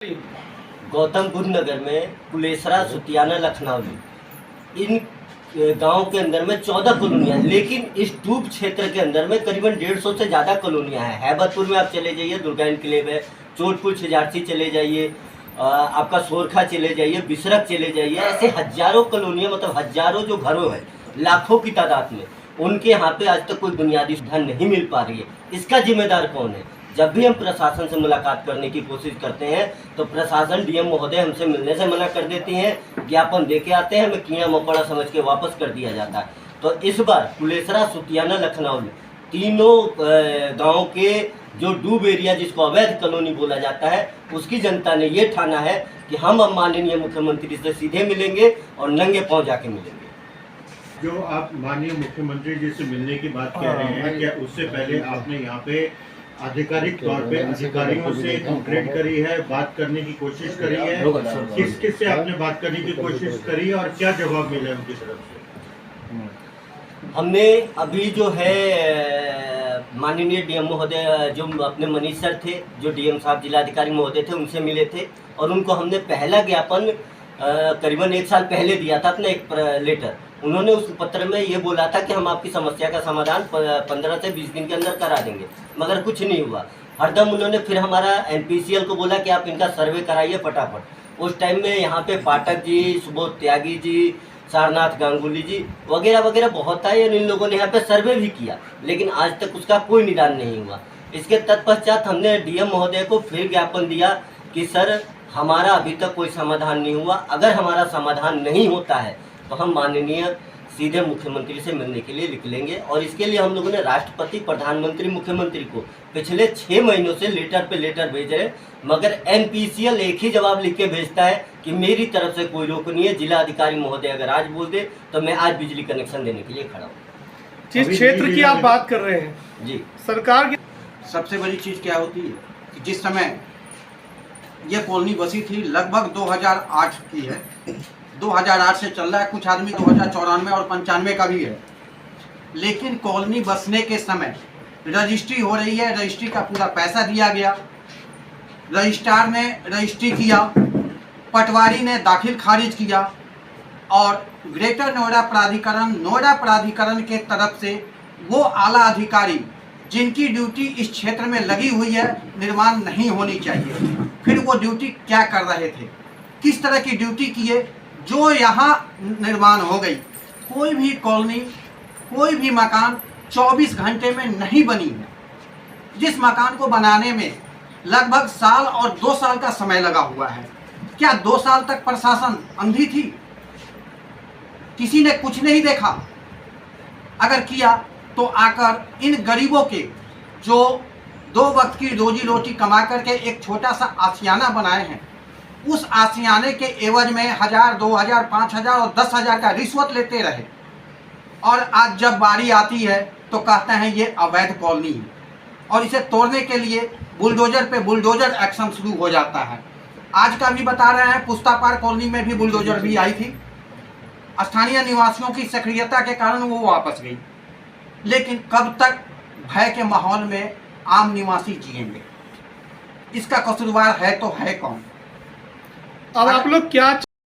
गौतम बुद्ध नगर में कुलेसरा, सुतियाना, लखनऊ इन गांव के अंदर में 14 कॉलोनियाँ, लेकिन इस डूब क्षेत्र के अंदर में करीबन 150 से ज़्यादा कॉलोनियाँ हैं। हैबतपुर में आप चले जाइए, दुर्गा इनक्लेव है, चोटपुर छिजारसी चले जाइए, आपका सोरखा चले जाइए, बिसरक चले जाइए, ऐसे हजारों कॉलोनियाँ, मतलब हजारों जो घरों हैं, लाखों की तादाद में, उनके यहाँ पे आज तक कोई बुनियादी सुविधा नहीं मिल पा रही है। इसका जिम्मेदार कौन है? जब भी हम प्रशासन से मुलाकात करने की कोशिश करते हैं तो प्रशासन डीएम महोदय हमसे मिलने से मना कर देती हैं, ज्ञापन दे के आते हैं, हमें कीड़ा मकोड़ा समझ के वापस कर दिया जाता है। तो इस बार कुलेसरा, सुतियाना, लखनऊ तीनों गाँव के जो डूब एरिया जिसको अवैध कॉलोनी बोला जाता है, उसकी जनता ने ये ठाना है कि हम अब माननीय मुख्यमंत्री से सीधे मिलेंगे और नंगे पाँव जाके मिलेंगे। जो आप माननीय मुख्यमंत्री जी से मिलने की बात कह रहे हैं, क्या उससे पहले आपने यहाँ पे आधिकारिक तौर पे अधिकारियों से कंप्लेंट करी है, बात करने की कोशिश करी है? किस किस से आपने बात करने की कोशिश करी और क्या जवाब मिला उनकी तरफ से? हमने अभी जो है माननीय डीएम महोदय जो अपने मनीष सर थे, जो डीएम साहब जिलाधिकारी महोदय थे, उनसे मिले थे और उनको हमने पहला ज्ञापन करीबन 1 साल पहले दिया था, अपना एक लेटर। उन्होंने उस पत्र में ये बोला था कि हम आपकी समस्या का समाधान 15 से 20 दिन के अंदर करा देंगे, मगर कुछ नहीं हुआ। हरदम उन्होंने फिर हमारा एनपीसीएल को बोला कि आप इनका सर्वे कराइए फटाफट। उस टाइम में यहाँ पे पाठक जी, सुबोध त्यागी जी, सारनाथ गांगुली जी वगैरह वगैरह बहुत आए और इन लोगों ने यहाँ पे सर्वे भी किया, लेकिन आज तक उसका कोई निदान नहीं हुआ। इसके तत्पश्चात हमने डीएम महोदय को फिर ज्ञापन दिया कि सर हमारा अभी तक कोई समाधान नहीं हुआ, अगर हमारा समाधान नहीं होता है तो हम माननीय सीधे मुख्यमंत्री से मिलने के लिए निकलेंगे। और इसके लिए हम लोगों ने राष्ट्रपति, प्रधानमंत्री, मुख्यमंत्री को पिछले 6 महीनों से लेटर पे लेटर भेज रहे, मगर एनपीसीएल एक ही जवाब लिख के भेजता है कि मेरी तरफ से कोई रोक नहीं है। जिला अधिकारी महोदय अगर आज बोल दे तो मैं आज बिजली कनेक्शन देने के लिए खड़ा हूँ। जिस क्षेत्र की आप बात कर रहे हैं जी, सरकार की सबसे बड़ी चीज़ क्या होती है कि जिस समय ये कॉलोनी बसी थी, लगभग 2008 की है, 2008 से चल रहा है, कुछ आदमी 2094 और 95 का भी है। लेकिन कॉलोनी बसने के समय रजिस्ट्री हो रही है, रजिस्ट्री का पूरा पैसा दिया गया, रजिस्ट्रार ने रजिस्ट्री किया, पटवारी ने दाखिल खारिज किया और ग्रेटर नोएडा प्राधिकरण के तरफ से वो आला अधिकारी जिनकी ड्यूटी इस क्षेत्र में लगी हुई है, निर्माण नहीं होनी चाहिए, फिर वो ड्यूटी क्या कर रहे थे, किस तरह की ड्यूटी किए, जो यहाँ निर्माण हो गई। कोई भी कॉलोनी, कोई भी मकान 24 घंटे में नहीं बनी है। जिस मकान को बनाने में लगभग साल और 2 साल का समय लगा हुआ है, क्या 2 साल तक प्रशासन अंधी थी? किसी ने कुछ नहीं देखा? अगर किया तो आकर इन गरीबों के जो 2 वक्त की रोजी रोटी कमा करके एक छोटा सा आशियाना बनाए हैं, उस आशियाने के एवज में 1000, 2000, 5000 और 10,000 का रिश्वत लेते रहे। और आज जब बारी आती है तो कहते हैं ये अवैध कॉलोनी है और इसे तोड़ने के लिए बुलडोजर पे बुलडोजर एक्शन शुरू हो जाता है। आज का भी बता रहे हैं, पुस्तापार कॉलोनी में भी बुलडोजर भी आई थी, स्थानीय निवासियों की सक्रियता के कारण वो वापस गई। लेकिन कब तक भय के माहौल में आम निवासी जिएंगे? इसका कसूरवार है तो है कौन? अब आप लोग क्या